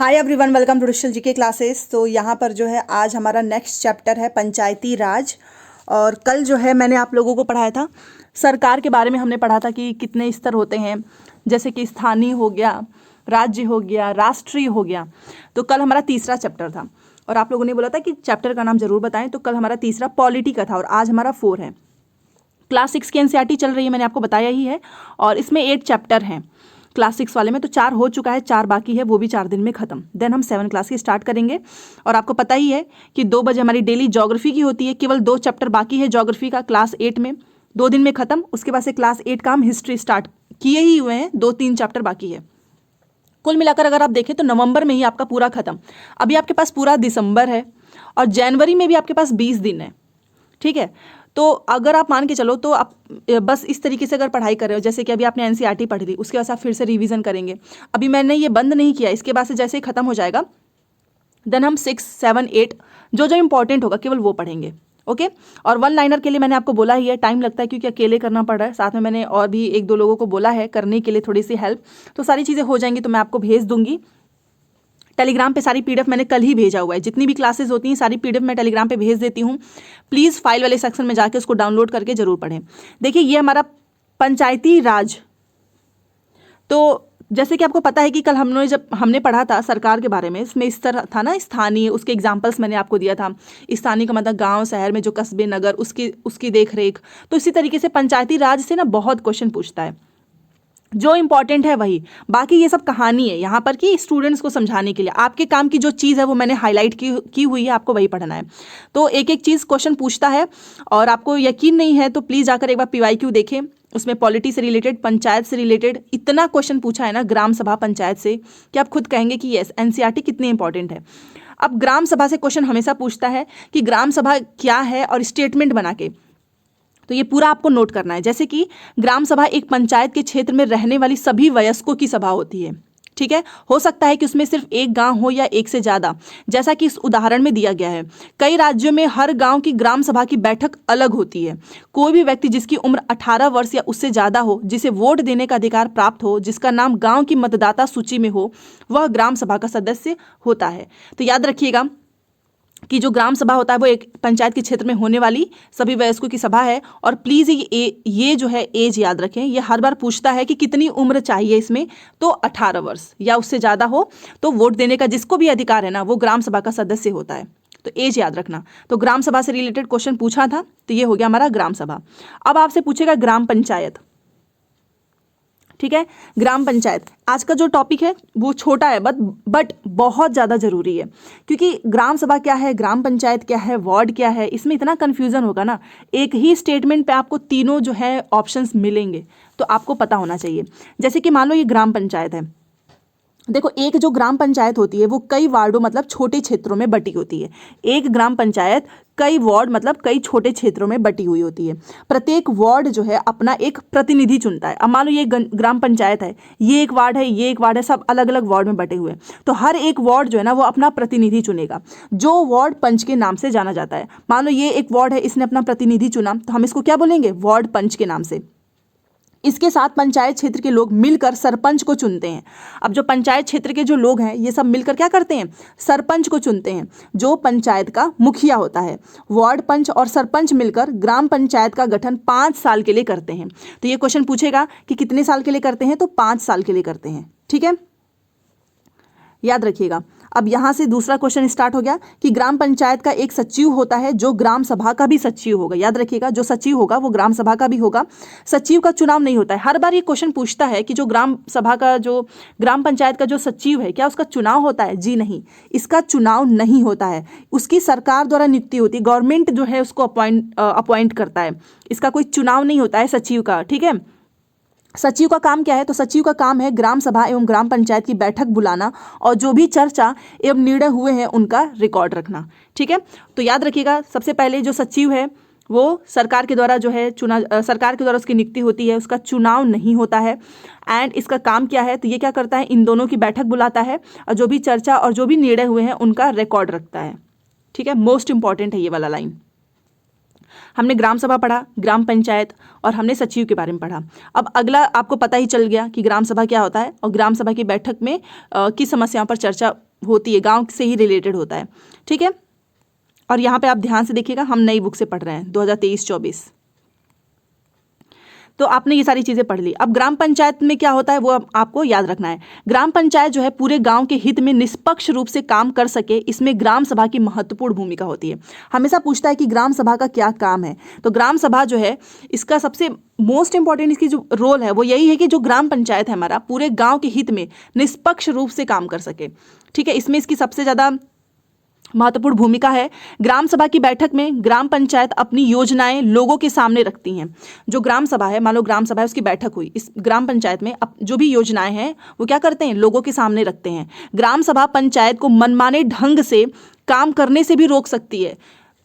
Hi everyone, welcome to digital GK classes. तो यहाँ पर जो है आज हमारा नेक्स्ट चैप्टर है पंचायती राज। और कल जो है मैंने आप लोगों को पढ़ाया था सरकार के बारे में। हमने पढ़ा था कि कितने स्तर होते हैं, जैसे कि स्थानीय हो गया, राज्य हो गया, राष्ट्रीय हो गया। तो कल हमारा तीसरा चैप्टर था और आप लोगों ने बोला था कि चैप्टर का नाम जरूर बताएं। तो कल हमारा तीसरा पॉलिटी का था और आज हमारा 4 है। क्लास 6 की एनसीईआरटी चल रही है, मैंने आपको बताया ही है, और इसमें 8 चैप्टर हैं क्लास 6 वाले में। तो 4 हो चुका है, 4 बाकी है, वो भी 4 दिन में खत्म। देन हम 7 क्लास की स्टार्ट करेंगे। और आपको पता ही है कि 2 बजे हमारी डेली ज्योग्राफी की होती है। केवल 2 चैप्टर बाकी है ज्योग्राफी का क्लास 8 में, 2 दिन में खत्म। उसके बाद से क्लास 8 का हम हिस्ट्री स्टार्ट किए ही हुए हैं, 2-3 चैप्टर बाकी है। कुल मिलाकर अगर आप देखें तो नवंबर में ही आपका पूरा खत्म। अभी आपके पास पूरा दिसंबर है और जनवरी में भी आपके पास 20 दिन है। ठीक है, तो अगर आप मान के चलो तो आप बस इस तरीके से अगर पढ़ाई कर रहे हो, जैसे कि अभी आपने एनसीईआरटी पढ़ ली, उसके बाद आप फिर से रिवीजन करेंगे। अभी मैंने ये बंद नहीं किया, इसके बाद से जैसे ही खत्म हो जाएगा देन हम 6, 7, 8 जो जो इंपॉर्टेंट होगा केवल वो पढ़ेंगे। ओके। और 1 लाइनर के लिए मैंने आपको बोला ही है, टाइम लगता है क्योंकि अकेले करना पड़ रहा है। साथ में मैंने और भी 1-2 लोगों को बोला है करने के लिए थोड़ी सी हेल्प। तो सारी चीज़ें हो जाएंगी तो मैं आपको भेज दूंगी टेलीग्राम पे। सारी पीडीएफ मैंने कल ही भेजा हुआ है, जितनी भी क्लासेस होती हैं सारी पीडीएफ मैं टेलीग्राम पे भेज देती हूँ। प्लीज़ फाइल वाले सेक्शन में जाके उसको डाउनलोड करके जरूर पढ़ें। देखिए ये हमारा पंचायती राज। तो जैसे कि आपको पता है कि कल हमने पढ़ा था सरकार के बारे में, इसमें स्तर था ना स्थानीय, उसके एग्जाम्पल्स मैंने आपको दिया था। स्थानीय का मतलब गांव शहर में जो कस्बे नगर, उसकी देख रेख। तो इसी तरीके से पंचायती राज से ना बहुत क्वेश्चन पूछता है, जो इंपॉर्टेंट है वही। बाकी ये सब कहानी है यहाँ पर कि स्टूडेंट्स को समझाने के लिए। आपके काम की जो चीज़ है वो मैंने हाईलाइट की हुई है, आपको वही पढ़ना है। तो एक एक चीज़ क्वेश्चन पूछता है और आपको यकीन नहीं है तो प्लीज़ जाकर एक बार पीवाईक्यू देखें। उसमें पॉलिटी से रिलेटेड, पंचायत से रिलेटेड इतना क्वेश्चन पूछा है ना, ग्राम सभा पंचायत से, कि आप खुद कहेंगे कि यस एनसीईआरटी कितनी इंपॉर्टेंट है। अब ग्राम सभा से क्वेश्चन हमेशा पूछता है कि ग्राम सभा क्या है, और स्टेटमेंट बना के। तो ये पूरा आपको नोट करना है। जैसे कि ग्राम सभा एक पंचायत के क्षेत्र में रहने वाली सभी वयस्कों की सभा होती है। ठीक है, हो सकता है कि उसमें सिर्फ एक गांव हो या एक से ज़्यादा, जैसा कि इस उदाहरण में दिया गया है। कई राज्यों में हर गांव की ग्राम सभा की बैठक अलग होती है। कोई भी व्यक्ति जिसकी उम्र 18 वर्ष या उससे ज़्यादा हो, जिसे वोट देने का अधिकार प्राप्त हो, जिसका नाम गांव की मतदाता सूची में हो, वह ग्राम सभा का सदस्य होता है। तो याद रखिएगा कि जो ग्राम सभा होता है वो एक पंचायत के क्षेत्र में होने वाली सभी वयस्कों की सभा है। और प्लीज़ ये जो है एज याद रखें, ये हर बार पूछता है कि कितनी उम्र चाहिए इसमें। तो 18 वर्ष या उससे ज़्यादा हो तो वोट देने का जिसको भी अधिकार है ना, वो ग्राम सभा का सदस्य होता है। तो एज याद रखना। तो ग्राम सभा से रिलेटेड क्वेश्चन पूछा था, तो ये हो गया हमारा ग्राम सभा। अब आपसे पूछेगा ग्राम पंचायत। ठीक है, ग्राम पंचायत आज का जो टॉपिक है वो छोटा है बट बहुत ज़्यादा ज़रूरी है। क्योंकि ग्राम सभा क्या है, ग्राम पंचायत क्या है, वार्ड क्या है, इसमें इतना कन्फ्यूज़न होगा ना। एक ही स्टेटमेंट पे आपको तीनों जो है ऑप्शंस मिलेंगे, तो आपको पता होना चाहिए। जैसे कि मान लो ये ग्राम पंचायत है। देखो, एक जो ग्राम पंचायत होती है वो कई वार्डों मतलब छोटे क्षेत्रों में बटी होती है। एक ग्राम पंचायत कई वार्ड मतलब कई छोटे क्षेत्रों में बटी हुई होती है। प्रत्येक वार्ड जो है अपना एक प्रतिनिधि चुनता है। अब मान लो ये ग्राम पंचायत है, ये एक वार्ड है, ये एक वार्ड है, सब अलग अलग वार्ड में बटे हुए हैं। तो हर एक वार्ड जो है ना वो अपना प्रतिनिधि चुनेगा, जो वार्ड पंच के नाम से जाना जाता है। मान लो ये एक वार्ड है, इसने अपना प्रतिनिधि चुना, तो हम इसको क्या बोलेंगे, वार्ड पंच के नाम से। इसके साथ पंचायत क्षेत्र के लोग मिलकर सरपंच को चुनते हैं। अब जो पंचायत क्षेत्र के जो लोग हैं ये सब मिलकर क्या करते हैं, सरपंच को चुनते हैं, जो पंचायत का मुखिया होता है। वार्ड पंच और सरपंच मिलकर ग्राम पंचायत का गठन 5 साल के लिए करते हैं। तो ये क्वेश्चन पूछेगा कि कितने साल के लिए करते हैं, तो 5 साल के लिए करते हैं। ठीक है, याद रखिएगा। अब यहाँ से दूसरा क्वेश्चन स्टार्ट हो गया कि ग्राम पंचायत का एक सचिव होता है जो ग्राम सभा का भी सचिव होगा। याद रखिएगा, जो सचिव होगा वो ग्राम सभा का भी होगा। सचिव का चुनाव नहीं होता है। हर बार ये क्वेश्चन पूछता है कि जो ग्राम सभा का, जो ग्राम पंचायत का जो सचिव है, क्या उसका चुनाव होता है? जी नहीं, इसका चुनाव नहीं होता है। उसकी सरकार द्वारा नियुक्ति होती है, गवर्नमेंट जो है उसको अपॉइंट करता है। इसका कोई चुनाव नहीं होता है सचिव का। ठीक है, सचिव का काम क्या है, तो सचिव का काम है ग्राम सभा एवं ग्राम पंचायत की बैठक बुलाना और जो भी चर्चा एवं निर्णय हुए हैं उनका रिकॉर्ड रखना। ठीक है, तो याद रखिएगा, सबसे पहले जो सचिव है वो सरकार के द्वारा जो है सरकार के द्वारा उसकी नियुक्ति होती है, उसका चुनाव नहीं होता है। एंड इसका काम क्या है, तो ये क्या करता है, इन दोनों की बैठक बुलाता है और जो भी चर्चा और जो भी निर्णय हुए हैं उनका रिकॉर्ड रखता है। ठीक है, मोस्ट इंपॉर्टेंट है ये वाला लाइन। हमने ग्राम सभा पढ़ा, ग्राम पंचायत, और हमने सचिव के बारे में पढ़ा। अब अगला आपको पता ही चल गया कि ग्राम सभा क्या होता है और ग्राम सभा की बैठक में किस समस्याओं पर चर्चा होती है, गांव से ही रिलेटेड होता है, ठीक है। और यहाँ पे आप ध्यान से देखिएगा, हम नई बुक से पढ़ रहे हैं 2023-24, तो आपने ये सारी चीज़ें पढ़ ली। अब ग्राम पंचायत में क्या होता है वो आपको याद रखना है। ग्राम पंचायत जो है पूरे गांव के हित में निष्पक्ष रूप से काम कर सके, इसमें ग्राम सभा की महत्वपूर्ण भूमिका होती है। हमेशा पूछता है कि ग्राम सभा का क्या काम है, तो ग्राम सभा जो है इसका सबसे मोस्ट इंपॉर्टेंट इसकी जो रोल है वो यही है कि जो ग्राम पंचायत है हमारा पूरे गाँव के हित में निष्पक्ष रूप से काम कर सके, ठीक है। इसमें इसकी सबसे ज़्यादा महत्वपूर्ण भूमिका है। ग्राम सभा की बैठक में ग्राम पंचायत अपनी योजनाएं लोगों के सामने रखती हैं। जो ग्राम सभा है, मान लो ग्राम सभा है, उसकी बैठक हुई, इस ग्राम पंचायत में जो भी योजनाएं हैं वो क्या करते हैं, लोगों के सामने रखते हैं। ग्राम सभा पंचायत को मनमाने ढंग से काम करने से भी रोक सकती है।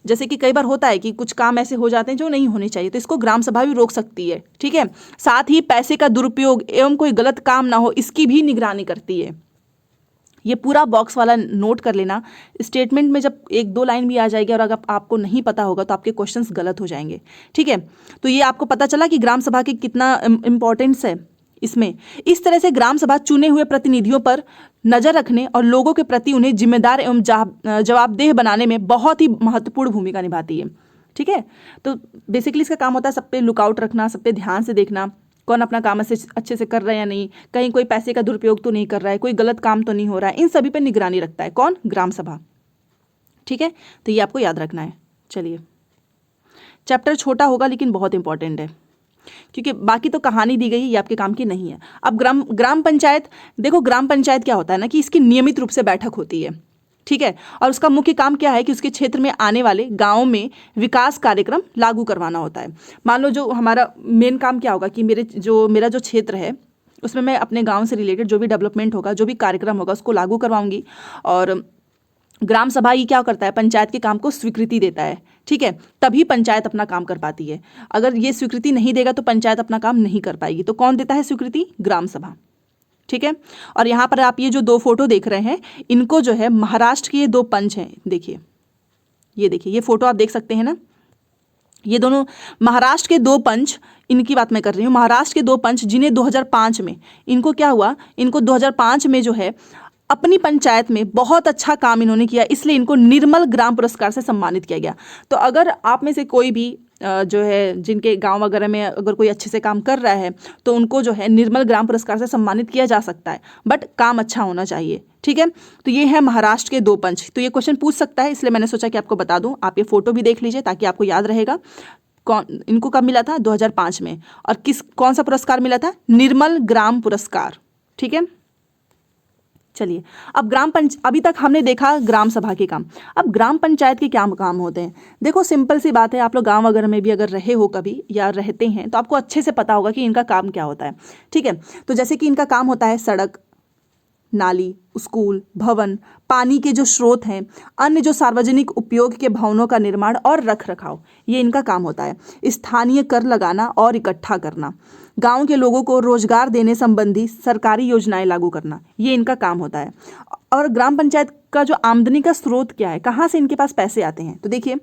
जैसे कि कई बार होता है कि कुछ काम ऐसे हो जाते हैं जो नहीं होने चाहिए, तो इसको ग्राम सभा भी रोक सकती है, ठीक है। साथ ही पैसे का दुरुपयोग एवं कोई गलत काम ना हो इसकी भी निगरानी करती है। ये पूरा बॉक्स वाला नोट कर लेना। स्टेटमेंट में जब 1-2 लाइन भी आ जाएगी और अगर आपको नहीं पता होगा तो आपके क्वेश्चंस गलत हो जाएंगे, ठीक है। तो ये आपको पता चला कि ग्राम सभा की कितना इम्पोर्टेंस है इसमें। इस तरह से ग्राम सभा चुने हुए प्रतिनिधियों पर नजर रखने और लोगों के प्रति उन्हें जिम्मेदार एवं जवाबदेह बनाने में बहुत ही महत्वपूर्ण भूमिका निभाती है, ठीक है। तो बेसिकली इसका काम होता है सब पे लुकआउट रखना, सब पे ध्यान से देखना, कौन अपना काम अच्छे से कर रहा है या नहीं, कहीं कोई पैसे का दुरुपयोग तो नहीं कर रहा है, कोई गलत काम तो नहीं हो रहा है, इन सभी पे निगरानी रखता है कौन, ग्राम सभा, ठीक है। तो ये आपको याद रखना है। चलिए, चैप्टर छोटा होगा लेकिन बहुत इंपॉर्टेंट है, क्योंकि बाकी तो कहानी दी गई, ये आपके काम की नहीं है। अब ग्राम पंचायत देखो, ग्राम पंचायत क्या होता है ना कि इसकी नियमित रूप से बैठक होती है, ठीक है। और उसका मुख्य काम क्या है कि उसके क्षेत्र में आने वाले गाँव में विकास कार्यक्रम लागू करवाना होता है। मान लो जो हमारा मेन काम क्या होगा कि मेरा जो क्षेत्र है उसमें मैं अपने गांव से रिलेटेड जो भी डेवलपमेंट होगा, जो भी कार्यक्रम होगा उसको लागू करवाऊंगी। और ग्राम सभा ये क्या करता है, पंचायत के काम को स्वीकृति देता है, ठीक है। तभी पंचायत अपना काम कर पाती है। अगर ये स्वीकृति नहीं देगा तो पंचायत अपना काम नहीं कर पाएगी। तो कौन देता है स्वीकृति, ग्राम सभा, ठीक है। और यहाँ पर आप ये जो 2 फोटो देख रहे हैं, इनको जो है महाराष्ट्र के ये 2 पंच हैं, देखिए, ये देखिए, ये फोटो आप देख सकते हैं ना, ये दोनों महाराष्ट्र के 2 पंच, इनकी बात मैं कर रही हूँ। महाराष्ट्र के 2 पंच जिन्हें 2005 में, इनको क्या हुआ, इनको 2005 में जो है अपनी पंचायत में बहुत अच्छा काम इन्होंने किया, इसलिए इनको निर्मल ग्राम पुरस्कार से सम्मानित किया गया। तो अगर आप में से कोई भी जो है जिनके गांव वगैरह में अगर कोई अच्छे से काम कर रहा है तो उनको जो है निर्मल ग्राम पुरस्कार से सम्मानित किया जा सकता है, बट काम अच्छा होना चाहिए, ठीक है। तो ये है महाराष्ट्र के 2 पंच। तो ये क्वेश्चन पूछ सकता है, इसलिए मैंने सोचा कि आपको बता दूं। आप ये फोटो भी देख लीजिए ताकि आपको याद रहेगा कौन इनको कब मिला था, 2005 में। और कौन सा पुरस्कार मिला था, निर्मल ग्राम पुरस्कार, ठीक है। चलिए, अब अभी तक हमने देखा ग्राम सभा के काम। अब ग्राम पंचायत के क्या काम होते हैं, देखो सिंपल सी बात है। आप लोग गांव वगैरह में भी अगर रहे हो कभी या रहते हैं तो आपको अच्छे से पता होगा कि इनका काम क्या होता है, ठीक है। तो जैसे कि इनका काम होता है सड़क, नाली, स्कूल, भवन, पानी के जो स्रोत हैं, अन्य जो सार्वजनिक उपयोग के भवनों का निर्माण और रख रखाव, ये इनका काम होता है। स्थानीय कर लगाना और इकट्ठा करना, गांव के लोगों को रोजगार देने संबंधी सरकारी योजनाएं लागू करना, ये इनका काम होता है। और ग्राम पंचायत का जो आमदनी का स्रोत क्या है, कहाँ से इनके पास पैसे आते हैं, तो देखिए,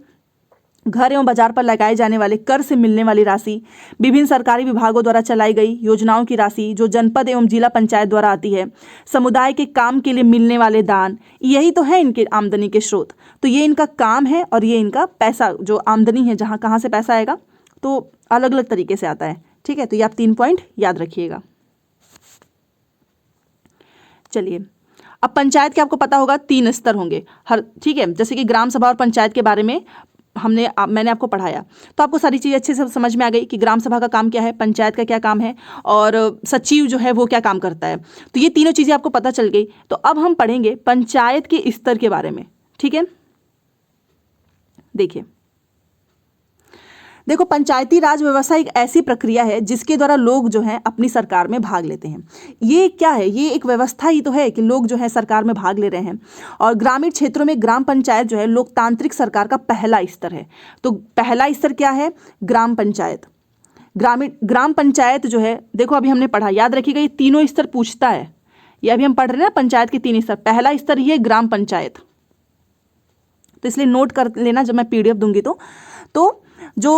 घर एवं बाजार पर लगाए जाने वाले कर से मिलने वाली राशि, विभिन्न सरकारी विभागों द्वारा चलाई गई योजनाओं की राशि जो जनपद एवं जिला पंचायत द्वारा आती है, समुदाय के काम के लिए मिलने वाले दान, यही तो है इनके आमदनी के स्रोत। तो ये इनका काम है और ये इनका पैसा जो आमदनी है, जहाँ कहाँ से पैसा आएगा, तो अलग अलग तरीके से आता है, ठीक है। तो ये आप 3 पॉइंट याद रखिएगा। चलिए, अब पंचायत के आपको पता होगा 3 स्तर होंगे हर, ठीक है। जैसे कि ग्राम सभा और पंचायत के बारे में मैंने आपको पढ़ाया, तो आपको सारी चीज़ें अच्छे से समझ में आ गई कि ग्राम सभा का काम क्या है, पंचायत का क्या काम है, और सचिव जो है वो क्या काम करता है। तो ये तीनों चीज़ें आपको पता चल गई। तो अब हम पढ़ेंगे पंचायत के स्तर के बारे में, ठीक है। देखो, पंचायती राज व्यवस्था एक ऐसी प्रक्रिया है जिसके द्वारा लोग जो हैं अपनी सरकार में भाग लेते हैं। ये क्या है, ये एक व्यवस्था ही तो है कि लोग जो है सरकार में भाग ले रहे हैं। और ग्रामीण क्षेत्रों में ग्राम पंचायत जो है लोकतांत्रिक सरकार का पहला स्तर है। तो पहला स्तर क्या है, ग्राम पंचायत। ग्राम पंचायत जो है, देखो अभी हमने पढ़ा, याद रखिएगा ये तीनों स्तर पूछता है। ये अभी हम पढ़ रहे हैं ना पंचायत के 3 स्तर, पहला स्तर ही है ग्राम पंचायत। तो इसलिए नोट कर लेना, जब मैं PDF दूंगी तो जो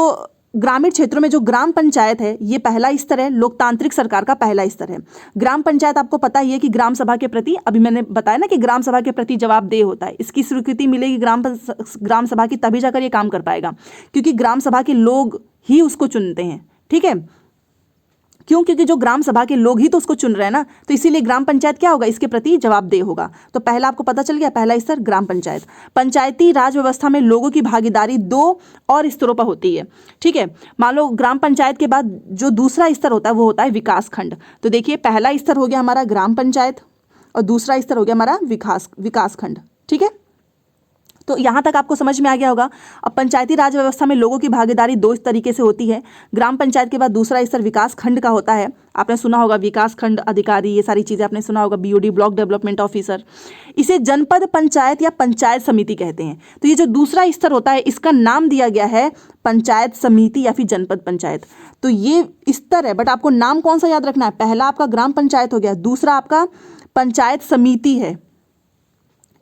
ग्रामीण क्षेत्रों में जो ग्राम पंचायत है ये पहला स्तर है, लोकतांत्रिक सरकार का पहला स्तर है। ग्राम पंचायत आपको पता ही है कि ग्राम सभा के प्रति, अभी मैंने बताया ना कि ग्राम सभा के प्रति जवाबदेह होता है। इसकी स्वीकृति मिलेगी ग्राम सभा की, तभी जाकर ये काम कर पाएगा, क्योंकि ग्राम सभा के लोग ही उसको चुनते हैं। ठीक है, क्यों? क्योंकि जो ग्राम सभा के लोग ही तो उसको चुन रहे हैं ना, तो इसीलिए ग्राम पंचायत क्या होगा, इसके प्रति जवाबदेह होगा। तो पहला आपको पता चल गया, पहला स्तर ग्राम पंचायत। पंचायती राज व्यवस्था में लोगों की भागीदारी 2 और स्तरों पर होती है। ठीक है, मान लो ग्राम पंचायत के बाद जो दूसरा स्तर होता है वो होता है विकास खंड। तो देखिए, पहला स्तर हो गया हमारा ग्राम पंचायत और दूसरा स्तर हो गया हमारा विकास खंड। ठीक है, तो यहाँ तक आपको समझ में आ गया होगा। अब पंचायती राज व्यवस्था में लोगों की भागीदारी 2 तरीके से होती है। ग्राम पंचायत के बाद दूसरा स्तर विकास खंड का होता है। आपने सुना होगा विकास खंड अधिकारी, ये सारी चीज़ें आपने सुना होगा, BOD ब्लॉक डेवलपमेंट ऑफिसर। इसे जनपद पंचायत या पंचायत समिति कहते हैं। तो ये जो दूसरा स्तर होता है इसका नाम दिया गया है पंचायत समिति या फिर जनपद पंचायत। तो ये स्तर है, बट आपको नाम कौन सा याद रखना है? पहला आपका ग्राम पंचायत हो गया, दूसरा आपका पंचायत समिति है।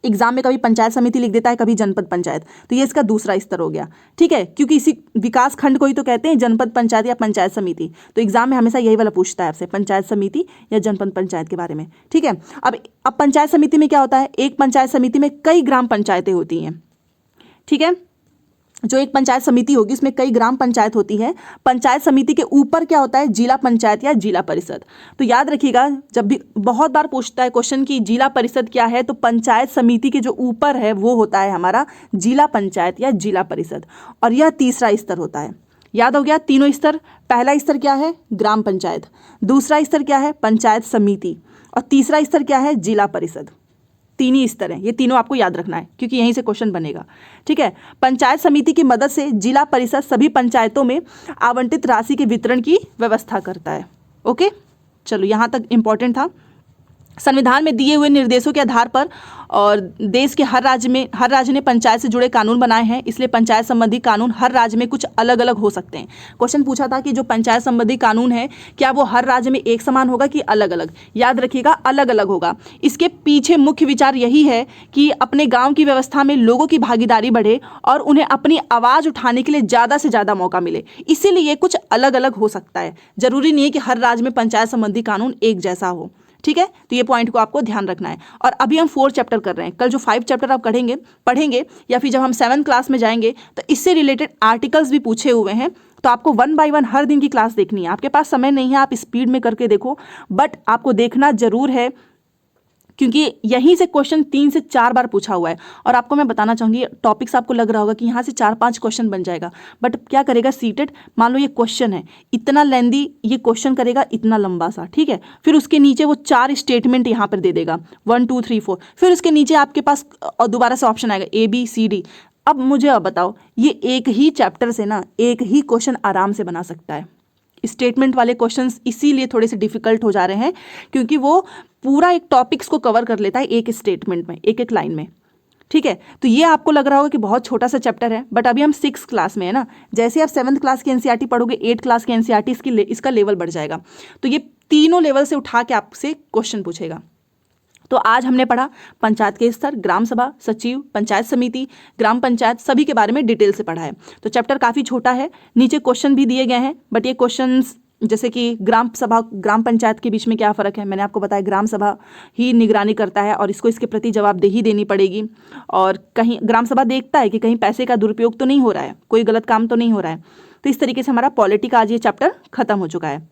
एग्जाम में कभी पंचायत समिति लिख देता है, कभी जनपद पंचायत, तो ये इसका दूसरा स्तर हो गया। ठीक है, क्योंकि इसी विकास खंड को ही तो कहते हैं जनपद पंचायत या पंचायत समिति। तो एग्जाम में हमेशा यही वाला पूछता है आपसे, पंचायत समिति या जनपद पंचायत के बारे में। ठीक है, अब पंचायत समिति में क्या होता है, एक पंचायत समिति में कई ग्राम पंचायतें होती हैं। ठीक है, जो एक पंचायत समिति होगी उसमें कई ग्राम पंचायत होती है। पंचायत समिति के ऊपर क्या होता है, जिला पंचायत या जिला परिषद। तो याद रखिएगा, जब भी बहुत बार पूछता है क्वेश्चन कि जिला परिषद क्या है, तो पंचायत समिति के जो ऊपर है वो होता है हमारा जिला पंचायत या जिला परिषद, और यह तीसरा स्तर होता है। याद हो गया तीनों स्तर। पहला स्तर क्या है, ग्राम पंचायत, दूसरा स्तर क्या है, पंचायत समिति, और तीसरा स्तर क्या है, जिला परिषद। 3 ही स्तर हैं, ये तीनों आपको याद रखना है क्योंकि यहीं से क्वेश्चन बनेगा। ठीक है, पंचायत समिति की मदद से जिला परिषद सभी पंचायतों में आवंटित राशि के वितरण की व्यवस्था करता है। ओके, चलो यहाँ तक इम्पॉर्टेंट था। संविधान में दिए हुए निर्देशों के आधार पर और देश के हर राज्य ने पंचायत से जुड़े कानून बनाए हैं, इसलिए पंचायत संबंधी कानून हर राज्य में कुछ अलग अलग हो सकते हैं। क्वेश्चन पूछा था कि जो पंचायत संबंधी कानून है क्या वो हर राज्य में एक समान होगा कि अलग अलग? याद रखिएगा, अलग अलग होगा। इसके पीछे मुख्य विचार यही है कि अपने गाँव की व्यवस्था में लोगों की भागीदारी बढ़े और उन्हें अपनी आवाज़ उठाने के लिए ज़्यादा से ज़्यादा मौका मिले, इसीलिए कुछ अलग अलग हो सकता है। जरूरी नहीं है कि हर राज्य में पंचायत संबंधी कानून एक जैसा हो। ठीक है, तो ये पॉइंट को आपको ध्यान रखना है। और अभी हम 4 चैप्टर कर रहे हैं, कल जो 5 चैप्टर आप पढ़ेंगे या फिर जब हम 7th क्लास में जाएंगे तो इससे रिलेटेड आर्टिकल्स भी पूछे हुए हैं। तो आपको 1 by 1 हर दिन की क्लास देखनी है। आपके पास समय नहीं है, आप स्पीड में करके देखो, बट आपको देखना जरूर है, क्योंकि यहीं से क्वेश्चन 3 से 4 बार पूछा हुआ है। और आपको मैं बताना चाहूँगी, टॉपिक्स आपको लग रहा होगा कि यहाँ से 4-5 क्वेश्चन बन जाएगा, बट क्या करेगा सीटेट, मान लो ये क्वेश्चन है इतना लेंदी, ये क्वेश्चन करेगा इतना लंबा सा। ठीक है, फिर उसके नीचे वो 4 स्टेटमेंट यहाँ पर दे देगा, 1 2 3 4, फिर उसके नीचे आपके पास और दोबारा से ऑप्शन आएगा ABCD। अब मुझे अब बताओ, ये एक ही चैप्टर से ना एक ही क्वेश्चन आराम से बना सकता है। स्टेटमेंट वाले क्वेश्चंस इसीलिए थोड़े से डिफिकल्ट हो जा रहे हैं, क्योंकि वो पूरा एक टॉपिक्स को कवर कर लेता है एक स्टेटमेंट में, एक लाइन में। ठीक है, तो ये आपको लग रहा होगा कि बहुत छोटा सा चैप्टर है, बट अभी हम 6th क्लास में है ना। जैसे आप 7th क्लास की NCERT पढ़ोगे, 8th क्लास की NCERT इसका लेवल बढ़ जाएगा। तो ये तीनों लेवल से उठा के आपसे क्वेश्चन पूछेगा। तो आज हमने पढ़ा पंचायत के स्तर, ग्राम सभा, सचिव, पंचायत समिति, ग्राम पंचायत, सभी के बारे में डिटेल से पढ़ा है। तो चैप्टर काफ़ी छोटा है, नीचे क्वेश्चन भी दिए गए हैं, बट ये क्वेश्चंस जैसे कि ग्राम सभा, ग्राम पंचायत के बीच में क्या फ़र्क है, मैंने आपको बताया ग्राम सभा ही निगरानी करता है और इसको इसके प्रति जवाबदेही देनी पड़ेगी। और कहीं ग्राम सभा देखता है कि कहीं पैसे का दुरुपयोग तो नहीं हो रहा है, कोई गलत काम तो नहीं हो रहा है। तो इस तरीके से हमारा पॉलिटी का आज ये चैप्टर खत्म हो चुका है।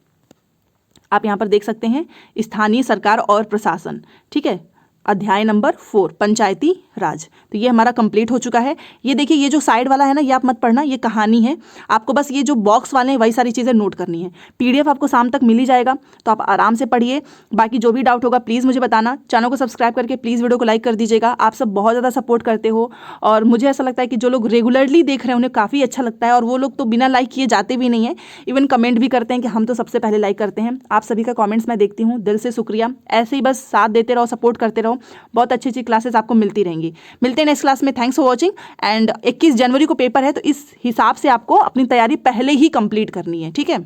आप यहाँ पर देख सकते हैं स्थानीय सरकार और प्रशासन। ठीक है, अध्याय नंबर 4 पंचायती राज। तो ये हमारा कंप्लीट हो चुका है। ये देखिए, ये जो साइड वाला है ना, ये आप मत पढ़ना, ये कहानी है। आपको बस ये जो बॉक्स वाले हैं वही सारी चीज़ें नोट करनी है। PDF आपको शाम तक मिल ही जाएगा, तो आप आराम से पढ़िए। बाकी जो भी डाउट होगा प्लीज़ मुझे बताना। चैनल को सब्सक्राइब करके प्लीज़ वीडियो को लाइक कर दीजिएगा। आप सब बहुत ज़्यादा सपोर्ट करते हो और मुझे ऐसा लगता है कि जो लोग रेगुलरली देख रहे हैं उन्हें काफ़ी अच्छा लगता है, और वो लोग तो बिना लाइक किए जाते भी नहीं है, इवन कमेंट भी करते हैं कि हम तो सबसे पहले लाइक करते हैं। आप सभी का कॉमेंट्स मैं देखती हूँ, दिल से शुक्रिया। ऐसे ही बस साथ देते रहो, सपोर्ट करते रहो, बहुत अच्छी क्लासेस आपको मिलती रहेंगी। मिलते हैं नेक्स्ट क्लास में। Thanks for watching. एंड 21 जनवरी को पेपर है, तो इस हिसाब से आपको अपनी तैयारी पहले ही कंप्लीट करनी है। ठीक है।